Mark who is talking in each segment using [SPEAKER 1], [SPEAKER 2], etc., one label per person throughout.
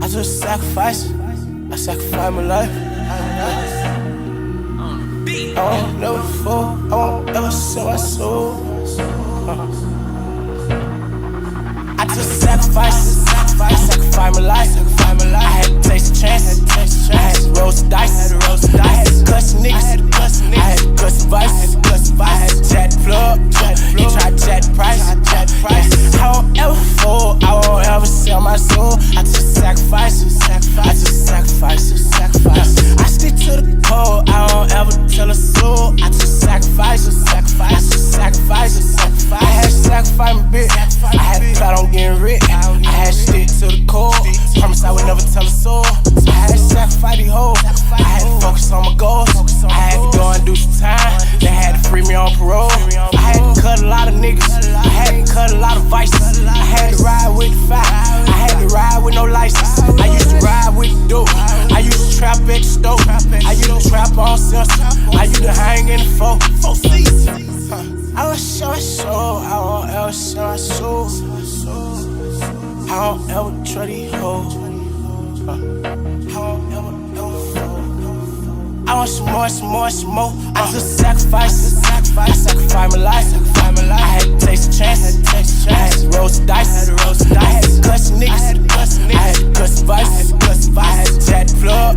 [SPEAKER 1] I just sacrifice. I sacrifice my life. I won't never fall. I won't ever sell my soul. I just sacrifice. I sacrifice my life. I had to take a chance. I had to roll the dice. I had to cuss niggas. I had to cuss vice. I had to jack the plug. He tried to jack the price. I won't ever fall. I won't ever sell my soul. I just sacrifice. I just sacrifice. I stick to the code. I won't ever tell a soul. I just sacrifice. I just sacrifice. I had to sacrifice my bitch. I had to plan on getting rich. I had to stick to the code. Promise I would never tell a soul. I had to sacrifice the hoes. I had to focus on my goals. I had to go and do some time. They had to free me on parole. I had to cut a lot of niggas. I had to cut a lot of vices. I had to ride with the fire. I had to ride with no license. I used to ride with the dope. I used to trap at the stove. I used to trap on sensor. I used to hang in the 4 seats. I won't show my soul. I won't ever show my soul. I won't ever try these hoes. I won't ever fold. I want some more. I just sacrifice. I sacrifice my life. I had to take a chance. I had to roll the dice. I had to cuss niggas. I had to cuss vice. I had to jack the plug.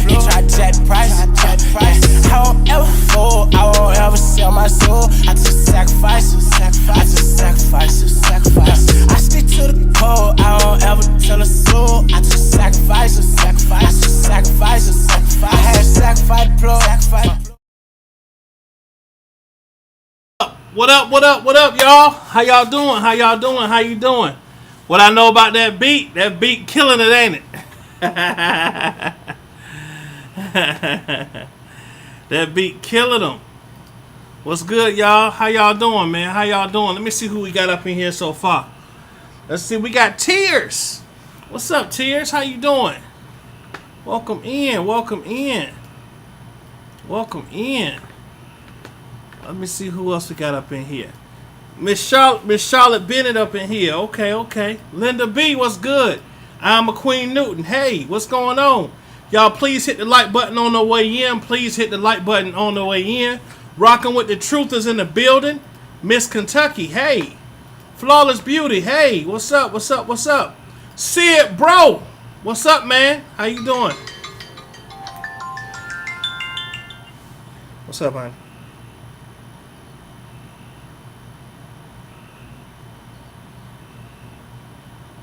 [SPEAKER 1] He tried to jack the price. I won't ever fold. I won't ever sell my soul. I just sacrifice. I just sacrifice. I stick to the code. I won't ever tell a soul. I just sacrifice. I just sacrifice. I had to sacrifice the plug.
[SPEAKER 2] What up, y'all? How y'all doing? What I know about that beat killing it, ain't it? That beat killing them. What's good, y'all? How y'all doing, man? Let me see who we got up in here so far. Let's see, we got Tears. What's up, Tears? How you doing? Welcome in. Let me see who else we got up in here. Miss Charlotte Bennett up in here. Okay. Linda B, what's good? I'm a Queen Newton. Hey, what's going on? Y'all, please hit the like button on the way in. Rocking with the Truthers in the building. Miss Kentucky. Hey. Flawless Beauty. Hey, what's up? Sid, bro. What's up, man? How you doing? What's up, man?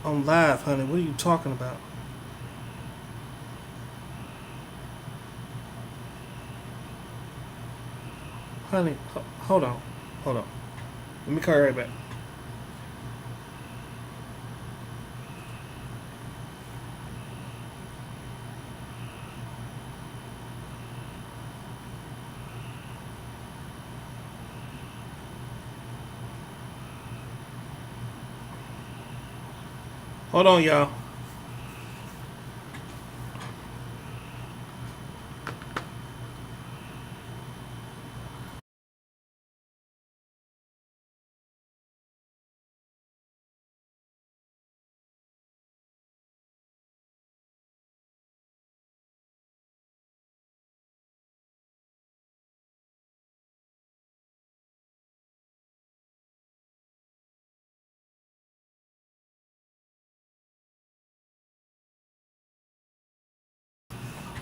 [SPEAKER 2] I'm live, honey. What are you talking about? Honey, hold on. Let me call you right back. Hold on, y'all.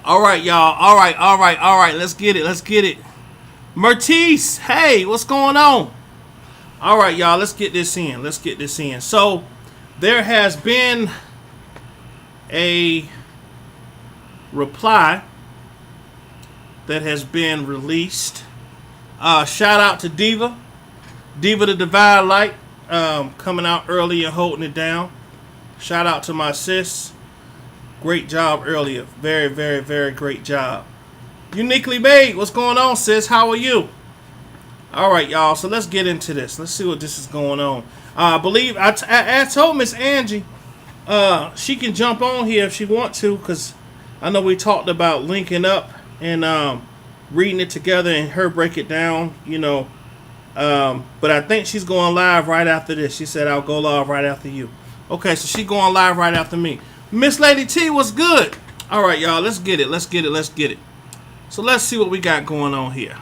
[SPEAKER 2] All right, y'all. All right. Let's get it. Mertice, hey, what's going on? All right, y'all. Let's get this in. So, there has been a reply that has been released. Shout out to Diva the Divine Light, coming out early and holding it down. Shout out to my sis. Great job earlier. Very, very, very great job. Uniquely Made. What's going on, sis? How are you? All right, y'all. So let's get into this. Let's see what this is going on. I believe I told Miss Angie she can jump on here if she wants to, because I know we talked about linking up and reading it together and her break it down, but I think she's going live right after this. She said, I'll go live right after you. Okay, so she's going live right after me. Miss Lady T was good. All right, y'all. Let's get it. Let's get it. Let's get it. So let's see what we got going on here.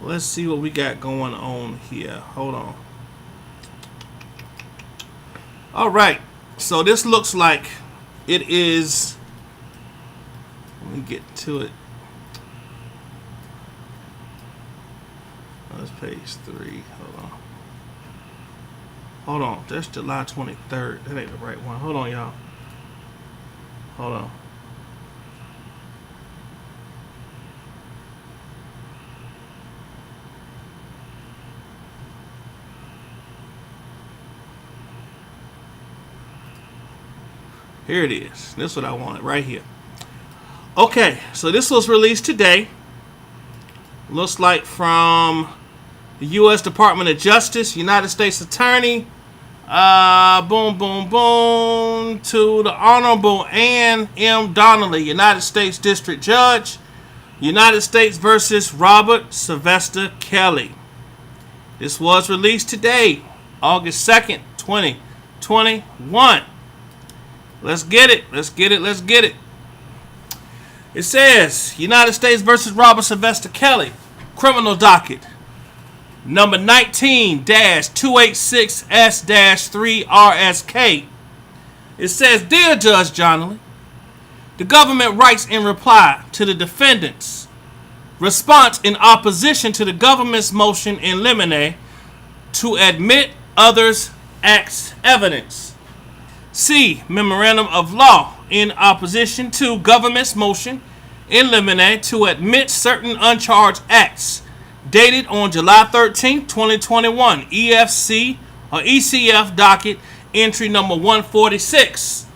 [SPEAKER 2] Let's see what we got going on here. Hold on. All right. So this looks like it is. Let me get to it. That's page 3. Hold on. Hold on. That's July 23rd. That ain't the right one. Hold on, y'all. Hold on. Here it is. This is what I wanted right here. Okay, so this was released today. Looks like from the U.S. Department of Justice, United States Attorney, boom, boom, boom, to the Honorable Ann M. Donnelly, United States District Judge, United States versus Robert Sylvester Kelly. This was released today, August 2nd, 2021. Let's get it. Let's get it. Let's get it. It says, United States versus Robert Sylvester Kelly, criminal docket, number 19-286S-3RSK. It says, Dear Judge Donnelly, the government writes in reply to the defendant's response in opposition to the government's motion in limine to admit others' acts evidence. C. Memorandum of law in opposition to government's motion in limine to admit certain uncharged acts dated on July 13, 2021, EFC or ECF docket entry number 146,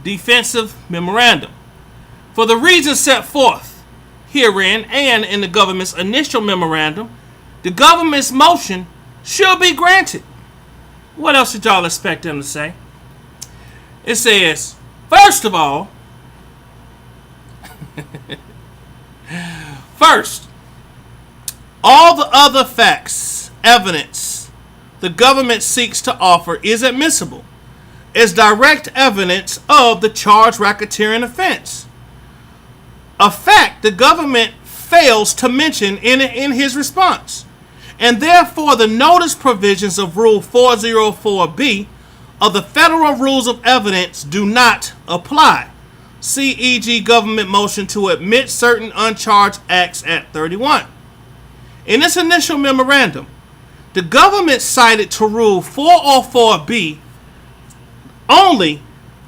[SPEAKER 2] defensive memorandum. For the reasons set forth herein and in the government's initial memorandum, the government's motion should be granted. What else did y'all expect them to say? It says, first of all, first, all the other facts, evidence the government seeks to offer is admissible as direct evidence of the charged racketeering offense. A fact the government fails to mention in his response. And therefore, the notice provisions of Rule 404B of the Federal Rules of Evidence do not apply. CEG government motion to admit certain uncharged acts at 31. In its initial memorandum, the government cited to Rule 404B only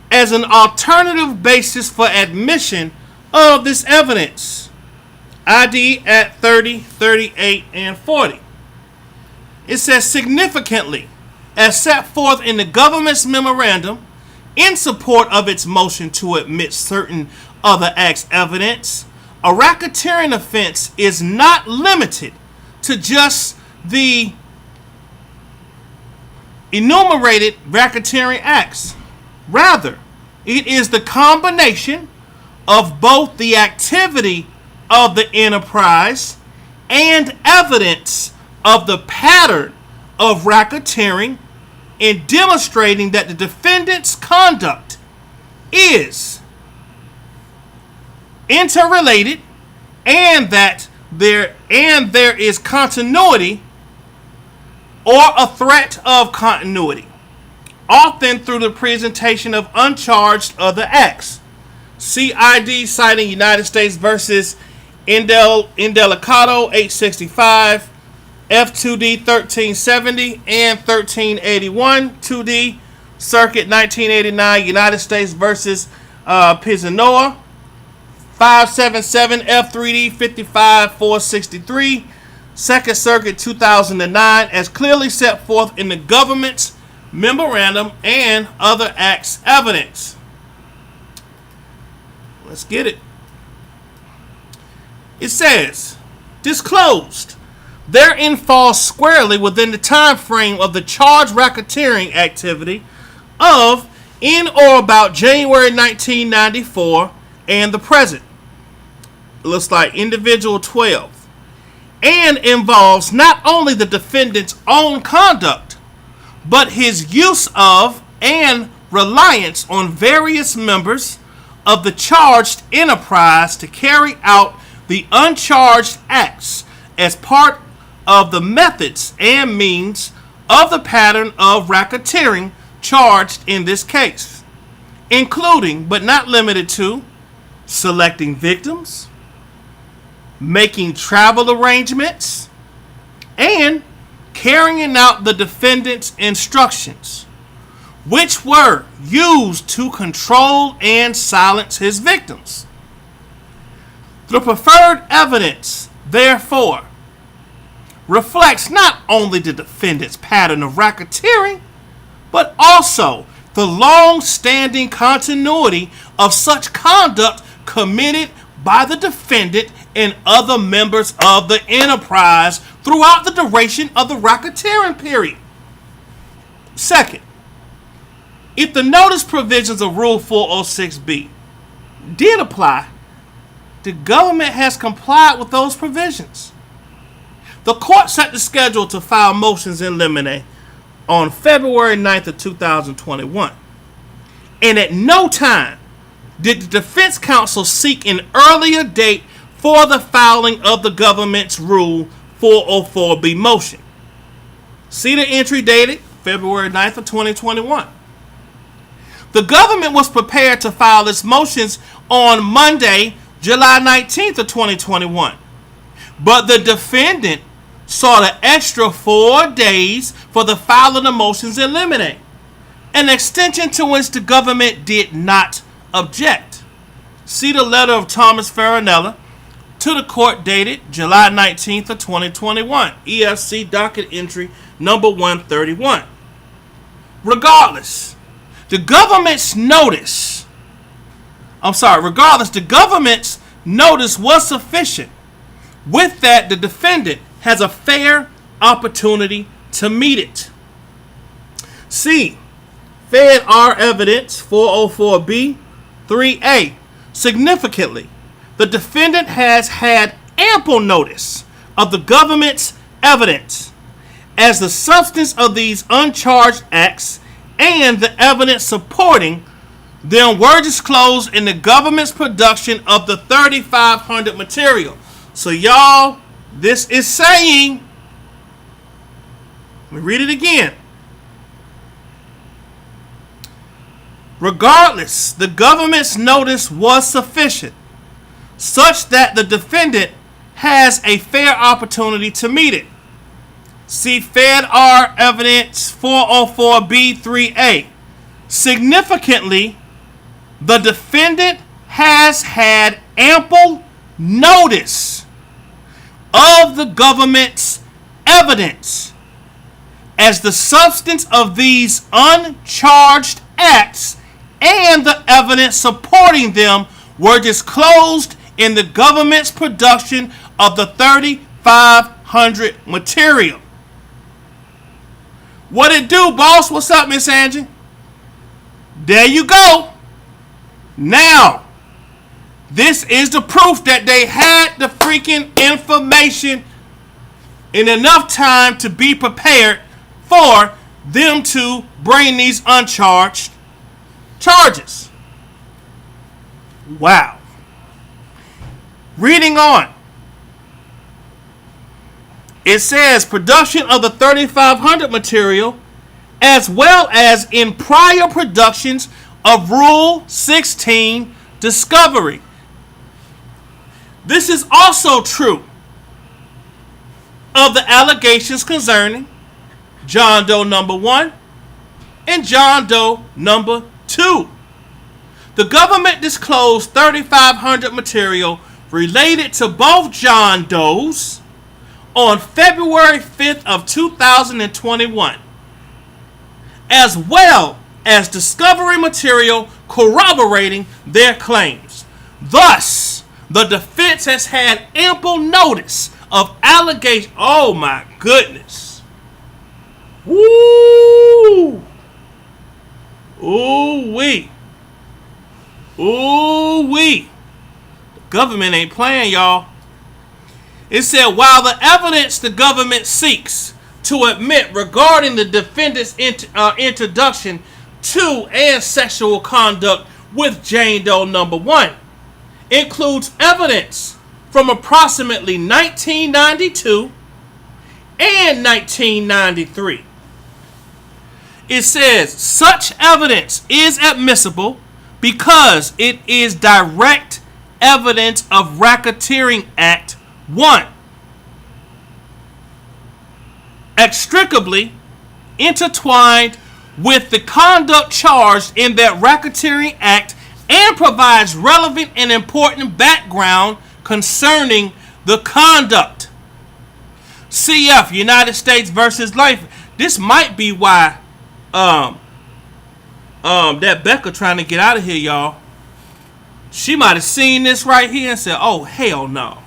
[SPEAKER 2] as an alternative basis for admission of this evidence. ID at 30, 38, and 40. It says significantly, as set forth in the government's memorandum in support of its motion to admit certain other acts evidence, a racketeering offense is not limited to just the enumerated racketeering acts. Rather, it is the combination of both the activity of the enterprise and evidence of the pattern of racketeering in demonstrating that the defendant's conduct is interrelated and that there is continuity or a threat of continuity, often through the presentation of uncharged other acts. CID citing United States versus Indelicado 865, F2D 1370 and 1381, 2D Circuit 1989, United States versus Pizzanoa 577, F3D 55 463, Second Circuit 2009, as clearly set forth in the government's memorandum and other acts evidence. Let's get it. It says, disclosed therein falls squarely within the time frame of the charged racketeering activity of in or about January 1994 and the present. It looks like individual 12, and involves not only the defendant's own conduct, but his use of and reliance on various members of the charged enterprise to carry out the uncharged acts as part of the methods and means of the pattern of racketeering charged in this case, including but not limited to selecting victims, making travel arrangements, and carrying out the defendant's instructions, which were used to control and silence his victims. The preferred evidence, therefore, reflects not only the defendant's pattern of racketeering, but also the long-standing continuity of such conduct committed by the defendant and other members of the enterprise throughout the duration of the racketeering period. Second, if the notice provisions of Rule 406B did apply, the government has complied with those provisions. The court set the schedule to file motions in limine on February 9th of 2021. And at no time did the defense counsel seek an earlier date for the filing of the government's Rule 404B motion. See the entry dated February 9th of 2021. The government was prepared to file its motions on Monday, July 19th of 2021. But the defendant sought an extra 4 days for the filing of the motions in limine, an extension to which the government did not object. See the letter of Thomas Farinella to the court dated July 19th of 2021, EFC docket entry number 131. Regardless, the government's notice was sufficient. With that, the defendant has a fair opportunity to meet it. C. Fed R evidence 404B 3A. Significantly, the defendant has had ample notice of the government's evidence, as the substance of these uncharged acts and the evidence supporting them were disclosed in the government's production of the 3500 material. So y'all, this is saying, let me read it again. Regardless, the government's notice was sufficient, such that the defendant has a fair opportunity to meet it. See Fed R evidence 404B 3A. Significantly, the defendant has had ample notice of the government's evidence, as the substance of these uncharged acts and the evidence supporting them were disclosed in the government's production of the 3500 material. What it do, boss? What's up, Miss Angie? There you go. Now, this is the proof that they had the freaking information in enough time to be prepared for them to bring these uncharged charges. Wow. Reading on. It says production of the 3500 material, as well as in prior productions of Rule 16 discovery. This is also true of the allegations concerning John Doe number 1 and John Doe number 2. The government disclosed 3500 material related to both John Does on February 5th of 2021, as well as discovery material corroborating their claims. Thus, the defense has had ample notice of allegations. Oh my goodness. Woo! Ooh-wee. Ooh-wee. The government ain't playing, y'all. It said, while the evidence the government seeks to admit regarding the defendant's introduction to and sexual conduct with Jane Doe number 1 includes evidence from approximately 1992 and 1993. It says such evidence is admissible because it is direct evidence of Racketeering Act 1, inextricably intertwined with the conduct charged in that Racketeering Act, and provides relevant and important background concerning the conduct. CF, United States versus Life. This might be why that Becca trying to get out of here, y'all. She might have seen this right here and said, oh, hell no.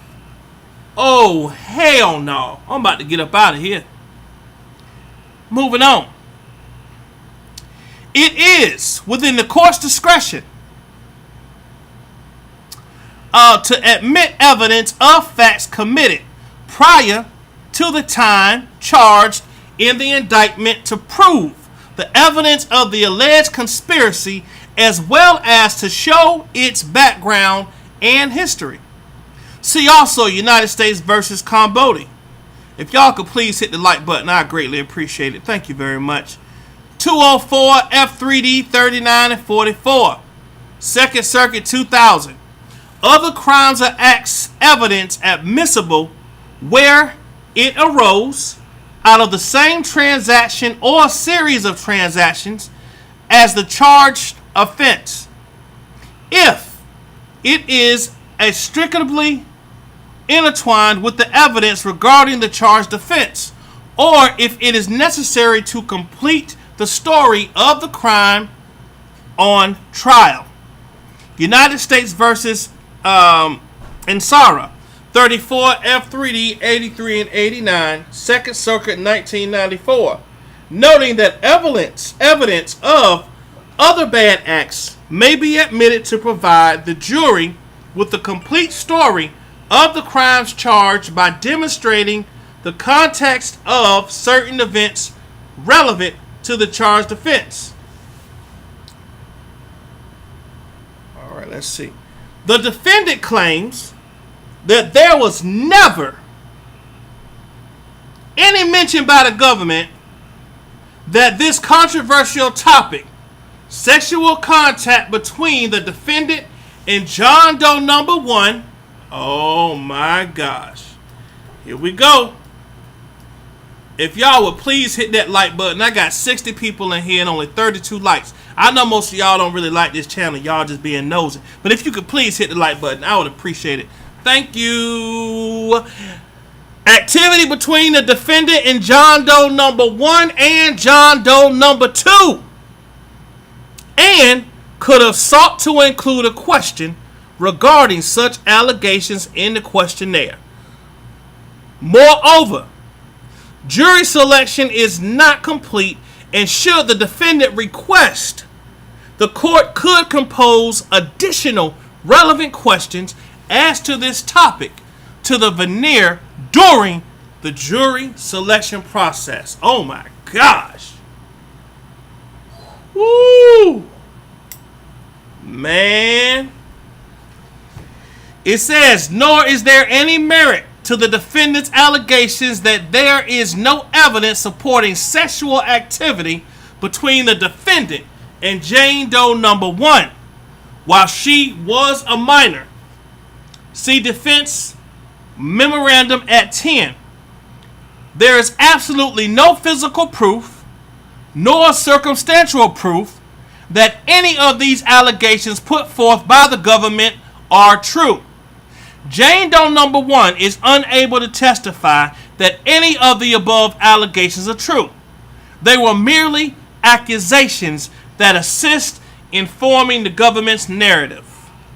[SPEAKER 2] Oh, hell no. I'm about to get up out of here. Moving on. It is within the court's discretion to admit evidence of facts committed prior to the time charged in the indictment to prove the evidence of the alleged conspiracy, as well as to show its background and history. See also United States versus Cambodia. If y'all could please hit the like button, I greatly appreciate it. Thank you very much. 204 F3D 39 and 44. Second Circuit 2000. Other crimes or acts evidence admissible where it arose out of the same transaction or series of transactions as the charged offense, if it is inextricably intertwined with the evidence regarding the charged offense, or if it is necessary to complete the story of the crime on trial. United States versus Insara, 34 F3D 83 and 89, Second Circuit 1994, noting that evidence of other bad acts may be admitted to provide the jury with the complete story of the crimes charged by demonstrating the context of certain events relevant to the charged offense. All right, let's see. The defendant claims that there was never any mention by the government that this controversial topic, sexual contact between the defendant and John Doe number 1, oh my gosh, here we go. If y'all would please hit that like button. I got 60 people in here and only 32 likes. I know most of y'all don't really like this channel. Y'all just being nosy. But if you could please hit the like button, I would appreciate it. Thank you. Activity between the defendant and John Doe number 1 and John Doe number 2. And could have sought to include a question regarding such allegations in the questionnaire. Moreover, jury selection is not complete, and should the defendant request, the court could compose additional relevant questions as to this topic to the veneer during the jury selection process. Oh my gosh. Woo! Man. It says, nor is there any merit to the defendant's allegations that there is no evidence supporting sexual activity between the defendant and Jane Doe number 1 while she was a minor. See defense memorandum at 10. There is absolutely no physical proof nor circumstantial proof that any of these allegations put forth by the government are true. Jane Doe number 1 is unable to testify that any of the above allegations are true. They were merely accusations that assist in forming the government's narrative.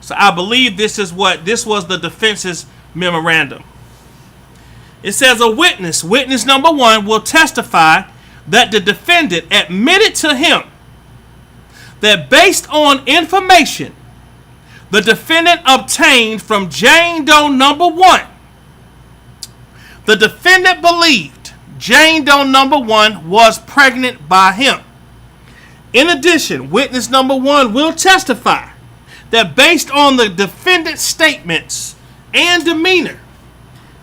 [SPEAKER 2] So I believe this was the defense's memorandum. It says a witness number 1 will testify that the defendant admitted to him that based on information the defendant obtained from Jane Doe number 1, the defendant believed Jane Doe number 1 was pregnant by him, In addition, witness number 1 will testify that based on the defendant's statements and demeanor,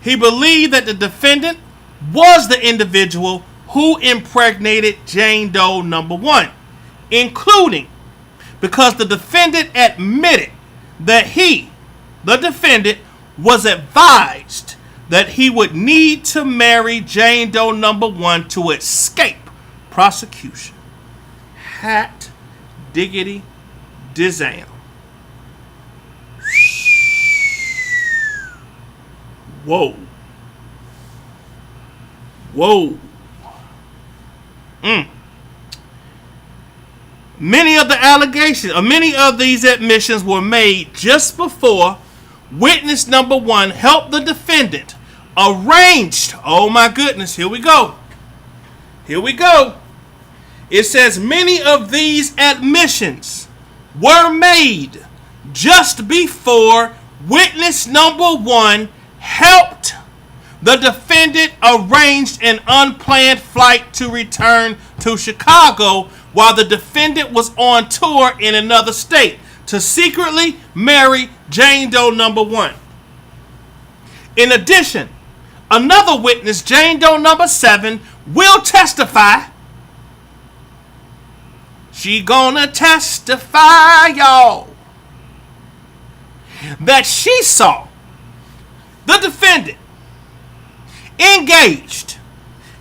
[SPEAKER 2] he believed that the defendant was the individual who impregnated Jane Doe number 1, including because the defendant admitted that he, the defendant, was advised that he would need to marry Jane Doe number 1 to escape prosecution. Hat diggity dizam. Whoa. Whoa. Many of these admissions were made just before witness number 1 helped the defendant arranged. Oh my goodness, here we go. Here we go. It says many of these admissions were made just before witness number 1 helped the defendant arranged an unplanned flight to return to Chicago while the defendant was on tour in another state to secretly marry Jane Doe number 1. In addition, another witness, Jane Doe number 7, will testify. She gonna testify, y'all, that she saw the defendant engaged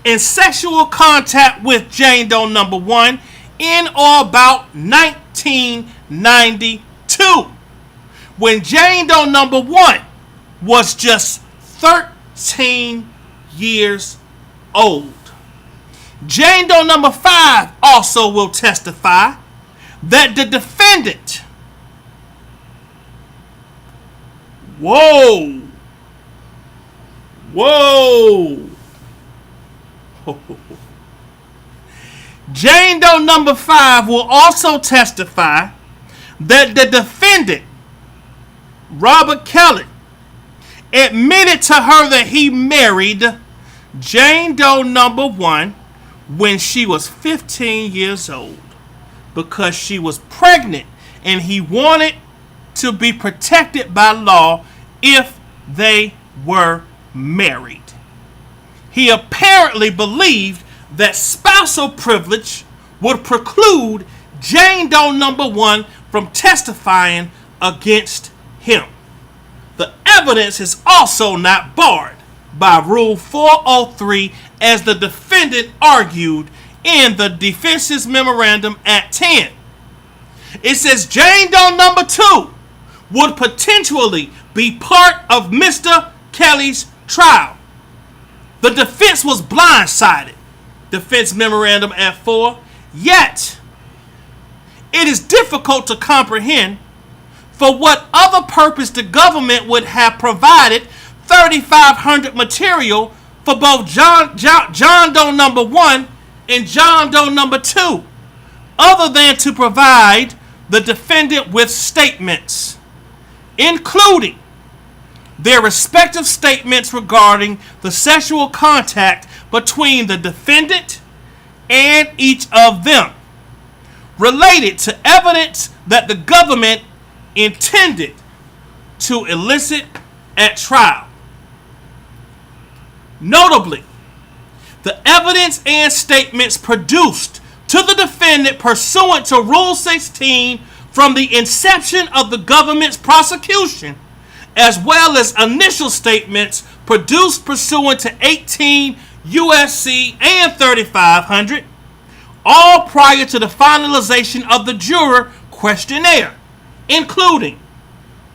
[SPEAKER 2] in sexual contact with Jane Doe number 1 in or about 1992, when Jane Doe number 1 was just 13 years old. Jane Doe number 5 also will testify that the defendant, whoa, Jane Doe number 5 will also testify that the defendant, Robert Kelly, admitted to her that he married Jane Doe number 1 when she was 15 years old because she was pregnant and he wanted to be protected by law if they were married. He apparently believed that spousal privilege would preclude Jane Doe number 1 from testifying against him. The evidence is also not barred by Rule 403 as the defendant argued in the defense's memorandum at 10. It says Jane Doe number 2 would potentially be part of Mr. Kelly's trial. The defense was blindsided. Defense memorandum at 4. Yet, it is difficult to comprehend for what other purpose the government would have provided 3,500 material for both John Doe number 1 and John Doe number 2, other than to provide the defendant with statements, including their respective statements regarding the sexual contact between the defendant and each of them, related to evidence that the government intended to elicit at trial. Notably, the evidence and statements produced to the defendant pursuant to Rule 16 from the inception of the government's prosecution, as well as initial statements produced pursuant to 18 USC and 3500, all prior to the finalization of the juror questionnaire, including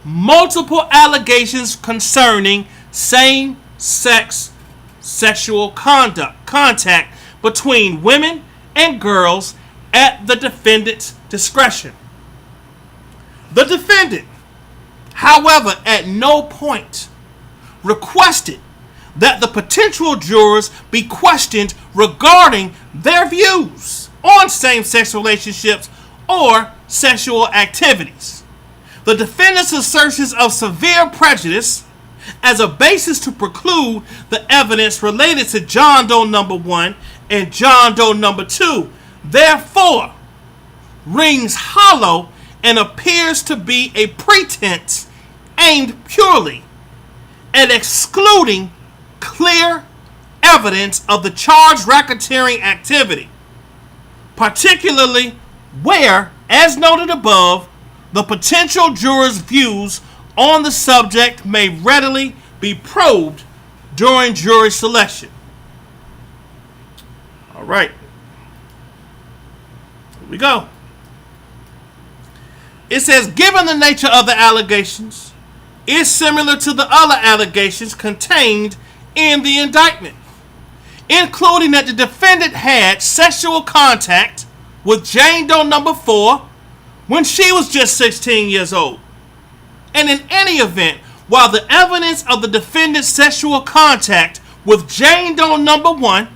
[SPEAKER 2] multiple allegations concerning same-sex sexual contact between women and girls at the defendant's discretion. The defendant, however, at no point requested that the potential jurors be questioned regarding their views on same-sex relationships or sexual activities. The defendant's assertions of severe prejudice as a basis to preclude the evidence related to John Doe number 1 and John Doe number 2, therefore, rings hollow and appears to be a pretense aimed purely at excluding clear evidence of the charged racketeering activity, particularly where, as noted above, the potential jurors' views on the subject may readily be probed during jury selection. All right. Here we go. It says, given the nature of the allegations is similar to the other allegations contained in the indictment, including that the defendant had sexual contact with Jane Doe number 4 when she was just 16 years old. And in any event, while the evidence of the defendant's sexual contact with Jane Doe number 1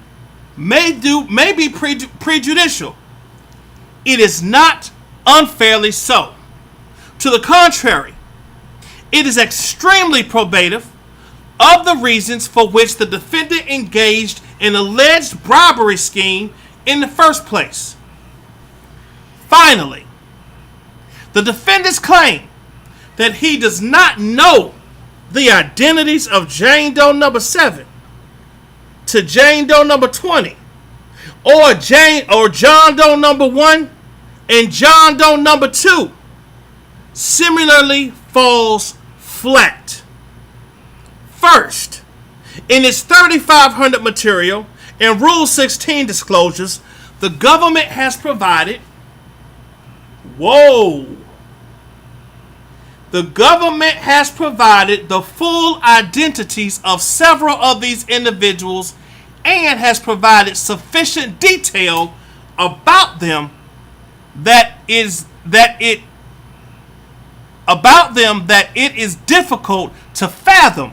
[SPEAKER 2] may be prejudicial, it is not unfairly so. To the contrary, it is extremely probative of the reasons for which the defendant engaged in alleged bribery scheme in the first place. Finally, the defendant's claim that he does not know the identities of Jane Doe number 7 to Jane Doe number 20, or John Doe number 1 and John Doe number 2, similarly falls flat. First, in its 3500 material and Rule 16 disclosures, the government has provided the government has provided the full identities of several of these individuals and has provided sufficient detail about them that it is difficult to fathom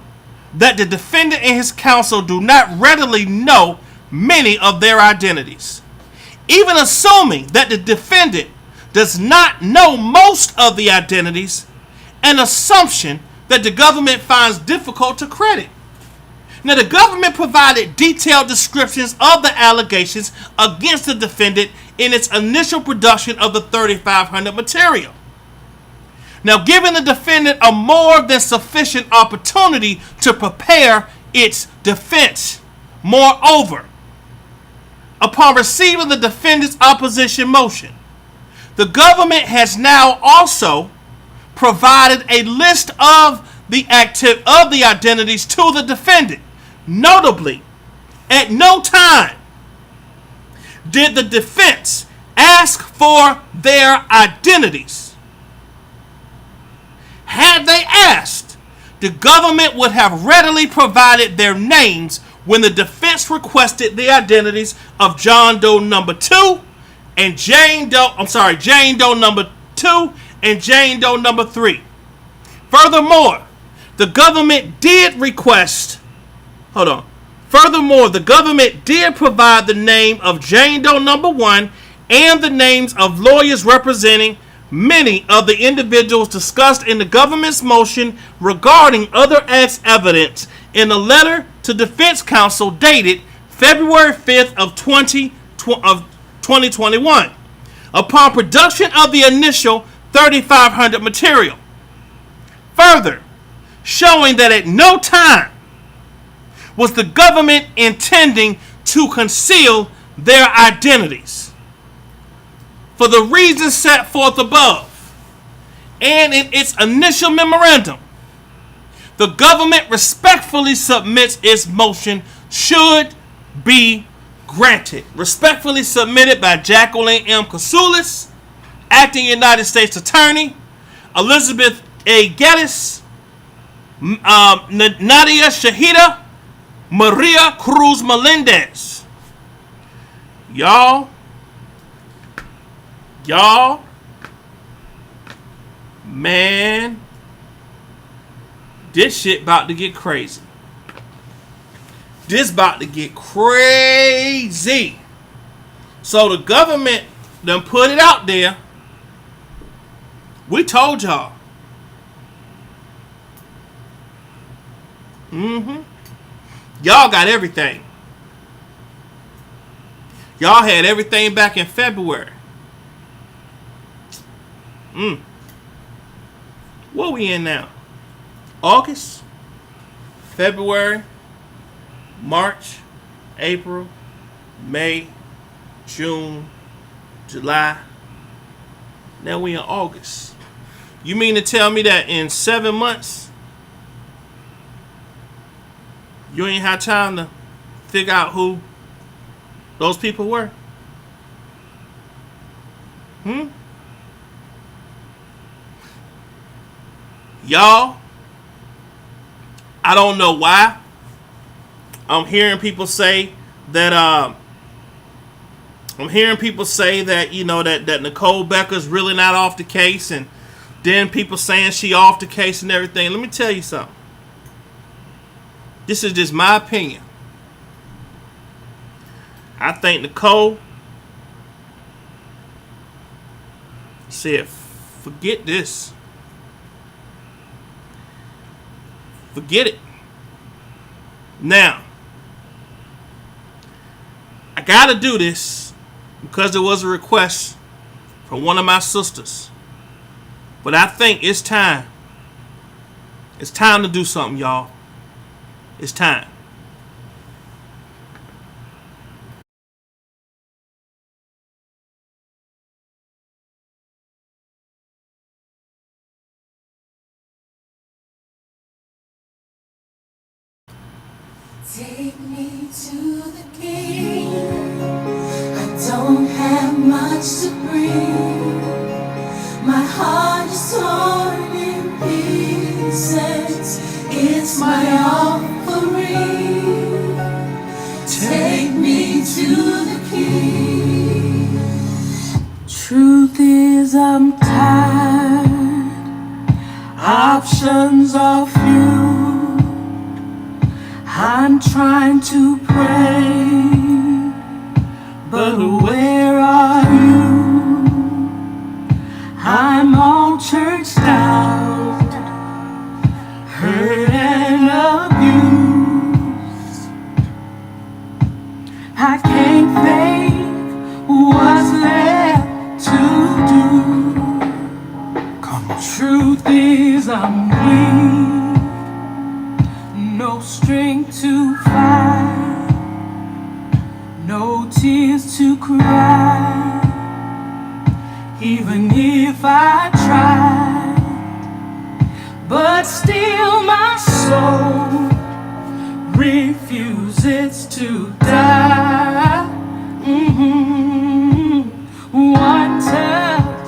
[SPEAKER 2] that the defendant and his counsel do not readily know many of their identities. Even assuming that the defendant does not know most of the identities, an assumption that the government finds difficult to credit. Now, the government provided detailed descriptions of the allegations against the defendant in its initial production of the 3500 material. Now, giving the defendant a more than sufficient opportunity to prepare its defense. Moreover, upon receiving the defendant's opposition motion, the government has now also provided a list of the identities to the defendant. Notably, at no time did the defense ask for their identities. Had they asked, the government would have readily provided their names when the defense requested the identities of John Doe number 2 and Jane Doe number 2 and Jane Doe number 3. Furthermore, the government did provide the name of Jane Doe number 1 and the names of lawyers representing many of the individuals discussed in the government's motion regarding other acts evidence in a letter to defense counsel dated February 5th of 2021 upon production of the initial 3500 material. Further, showing that at no time was the government intending to conceal their identities. For the reasons set forth above, and in its initial memorandum, the government respectfully submits its motion should be granted. Respectfully submitted by Jacqueline M. Casoulis, Acting United States Attorney, Elizabeth A. Geddes, Nadia Shahida, Maria Cruz Melendez. Y'all, man, this shit about to get crazy. This about to get crazy. So the government done put it out there. We told y'all. Y'all got everything. Y'all had everything back in February. What we in now? August, February, March, April, May, June, July. Now we in August. You mean to tell me that in 7 months you ain't had time to figure out who those people were? Y'all, I don't know why I'm hearing people say that you know that Nicole Becker's really not off the case, and then people saying she off the case and everything. Let me tell you something. This is just my opinion. I think Nicole said, forget this. Forget it. Now, I gotta do this because there was a request from one of my sisters. But I think it's time. It's time to do something, y'all. It's time.
[SPEAKER 1] Take me to the king. I don't have much to bring. My heart is torn in pieces. It's my offering. Take me to the king. Truth is, I'm tired. Options are few. I'm trying to pray, but where are you? I'm all churched out, hurt and abused. I can't fake what's left to do. Come on. Truth is, I'm weak. No strength to fight, no tears to cry. Even if I tried, but still my soul refuses to die. One touch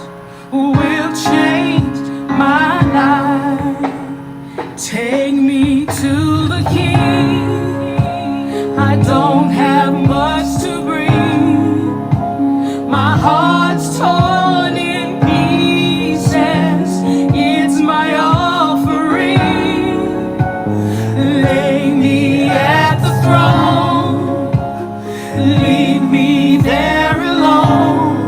[SPEAKER 1] will change my life. Take me to the king. I don't have much to bring. My heart's torn in pieces. It's my offering. Lay me at the throne. Leave me there alone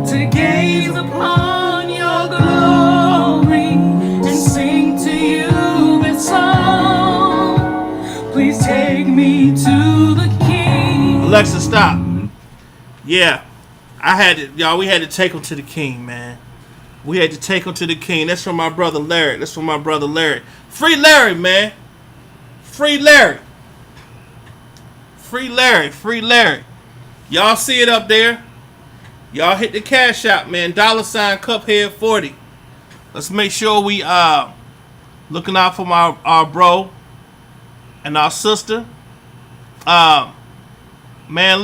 [SPEAKER 1] to gaze upon your glory and sing to you this song. Please take me to the king.
[SPEAKER 2] Alexa, stop. Yeah, we had to take him to the king, man. We had to take him to the king. That's from my brother Larry. Free Larry, man. Free Larry. Free Larry. Free Larry. Y'all see it up there? Y'all hit the cash out, man. $ Cuphead 40. Let's make sure we looking out for our bro and our sister. Man,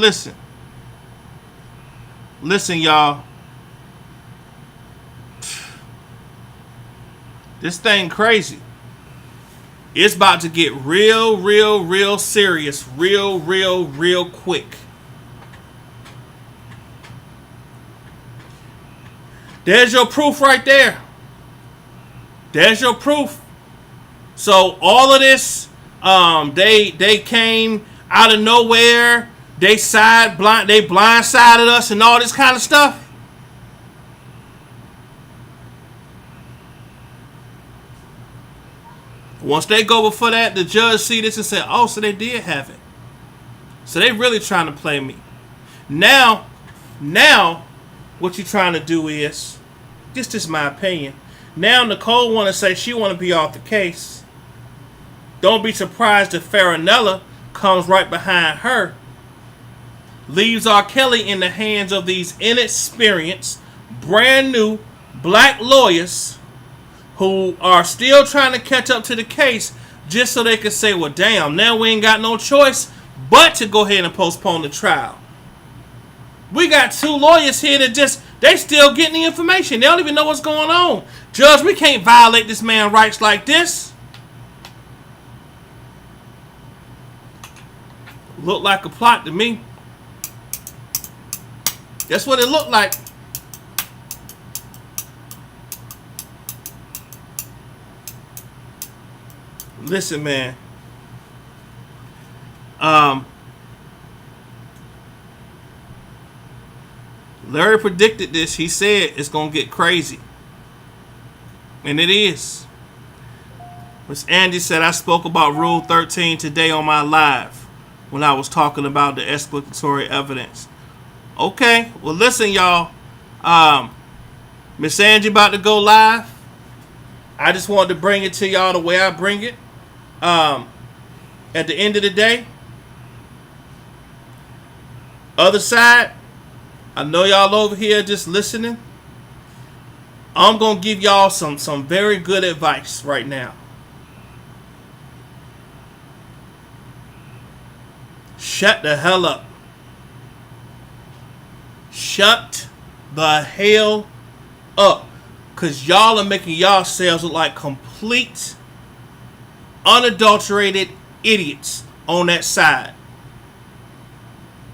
[SPEAKER 2] listen. Listen, y'all. This thing crazy. It's about to get real serious. Real quick. There's your proof right there. There's your proof. So all of this, they came out of nowhere. They blindsided us and all this kind of stuff. Once they go before that, the judge see this and say, "Oh, so they did have it. So they really trying to play me." Now, what you trying to do is This is my opinion. Now Nicole want to say she want to be off the case. Don't be surprised if Farinella comes right behind her. Leaves R. Kelly in the hands of these inexperienced, brand new black lawyers who are still trying to catch up to the case just so they can say, well, damn, now we ain't got no choice but to go ahead and postpone the trial. We got two lawyers here that they still getting the information. They don't even know what's going on. Judge, we can't violate this man's rights like this. Looked like a plot to me. That's what it looked like. Listen, man. Larry predicted this. He said it's going to get crazy. And it is. Miss Angie said, I spoke about Rule 13 today on my live when I was talking about the exculpatory evidence. Okay. Well, listen, y'all. Miss Angie about to go live. I just wanted to bring it to y'all the way I bring it. At the end of the day, other side, I know y'all over here just listening. I'm going to give y'all some very good advice right now. Shut the hell up. Shut the hell up. Because y'all are making yourselves look like complete, unadulterated idiots on that side.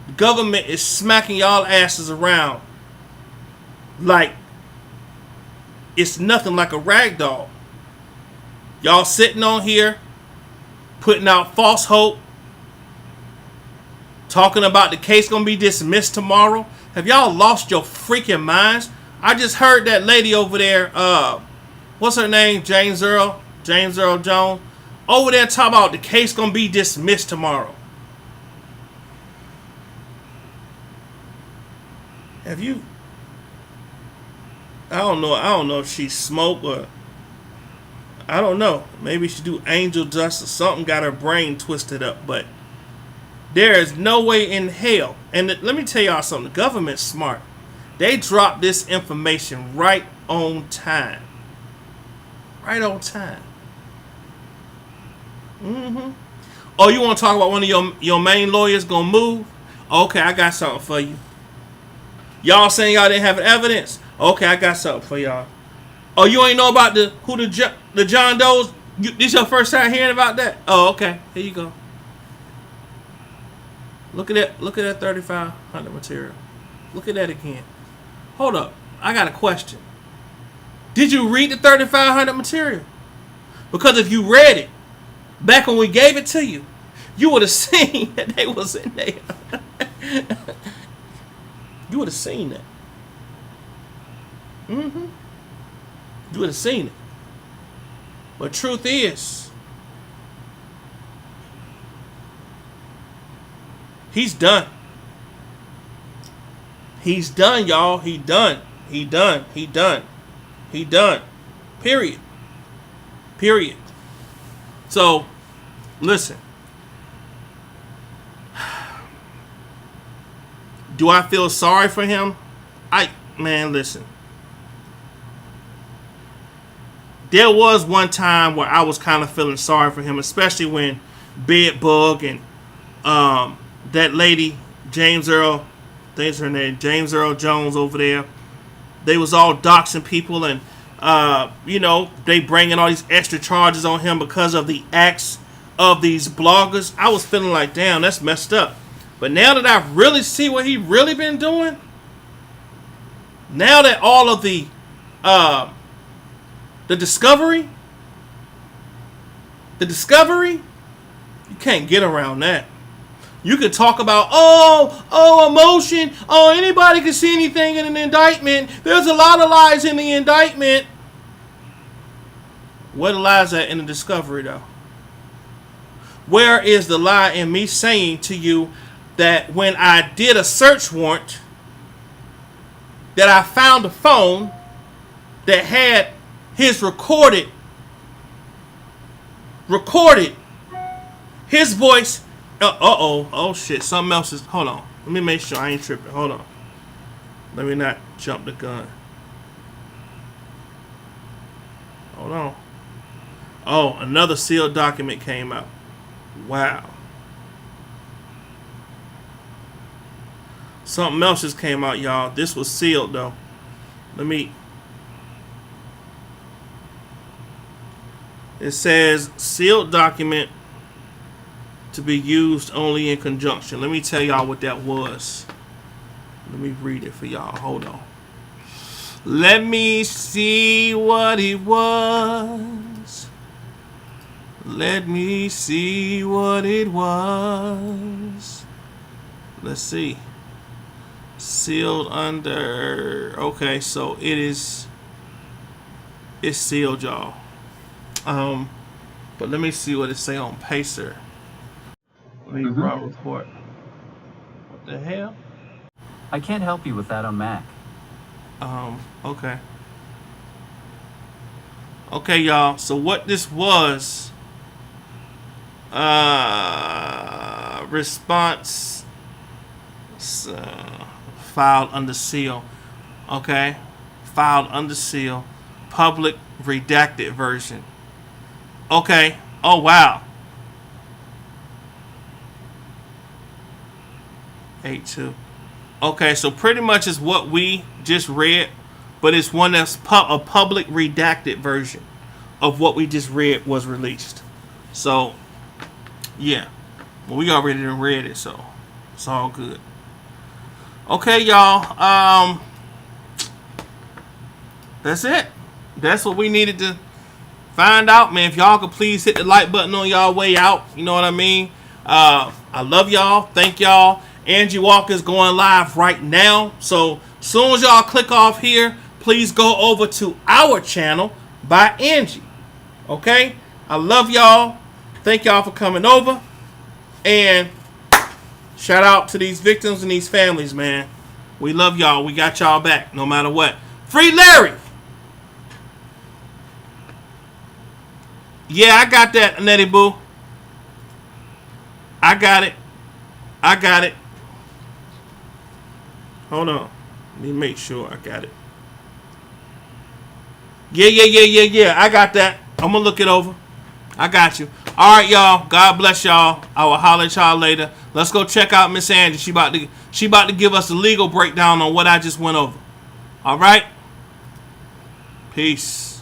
[SPEAKER 2] The government is smacking y'all asses around like it's nothing, like a rag doll. Y'all sitting on here putting out false hope, talking about the case gonna be dismissed tomorrow. Have y'all lost your freaking minds? I just heard that lady over there, what's her name? James Earl Jones, over there talking about the case gonna be dismissed tomorrow. Have you? I don't know if she smoked or I don't know. Maybe she do angel dust or something. Got her brain twisted up, but there is no way in hell. And let me tell y'all something. The government's smart. They dropped this information right on time. Right on time. Oh, you want to talk about one of your main lawyers gonna move? Okay, I got something for you. Y'all saying y'all didn't have evidence? Okay, I got something for y'all. Oh, you ain't know about the John Doe's? This your first time hearing about that? Oh, okay. Here you go. Look at that. Look at that 3500 material. Look at that again. Hold up. I got a question. Did you read the 3500 material? Because if you read it back when we gave it to you, you would have seen that they was in there. You would have seen that. You would have seen it. But truth is, he's done. He's done, y'all. He done. Period. So, listen. Do I feel sorry for him? Man, listen. There was one time where I was kind of feeling sorry for him, especially when Bedbug and that lady, James Earl, I think it's her name, James Earl Jones over there, they was all doxing people and, they bringing all these extra charges on him because of the acts of these bloggers. I was feeling like, damn, that's messed up. But now that I really see what he really been doing, now that all of the discovery, you can't get around that. You could talk about, emotion, anybody can see anything in an indictment. There's a lot of lies in the indictment. Where the lies at in the discovery, though? Where is the lie in me saying to you that when I did a search warrant, that I found a phone that had his recorded his voice. Oh shit, something else is, hold on. Let me make sure I ain't tripping. Hold on. Let me not jump the gun. Hold on. Oh, another sealed document came out. Wow. Something else just came out, y'all. This was sealed, though. It says sealed document to be used only in conjunction. Let me tell y'all what that was. Let me read it for y'all. Hold on. Let me see what it was. Let me see what it was. Let's see. Sealed under. Okay, so it's sealed, y'all. But let me see what it say on Pacer. Leave raw report. What the hell?
[SPEAKER 3] I can't help you with that on Mac.
[SPEAKER 2] Okay. Okay, y'all. So what this was, response filed under seal. Okay. Filed under seal. Public redacted version. Okay. Oh, wow. 8.2. Okay, so pretty much is what we just read, but it's one that's a public redacted version of what we just read was released. So, yeah. Well, we already done read it, so it's all good. Okay, y'all. That's it. That's what we needed to find out, man. If y'all could please hit the like button on y'all way out. You know what I mean? I love y'all. Thank y'all. Angie Walker's going live right now. So soon as y'all click off here, please go over to our channel by Angie. Okay? I love y'all. Thank y'all for coming over. And shout out to these victims and these families, man. We love y'all. We got y'all back no matter what. Free Larry. Yeah, I got that, Nettie Boo. I got it. Hold on. Let me make sure I got it. Yeah. I got that. I'm going to look it over. I got you. All right, y'all. God bless y'all. I will holler at y'all later. Let's go check out Miss Angie. She about to give us a legal breakdown on what I just went over. All right? Peace.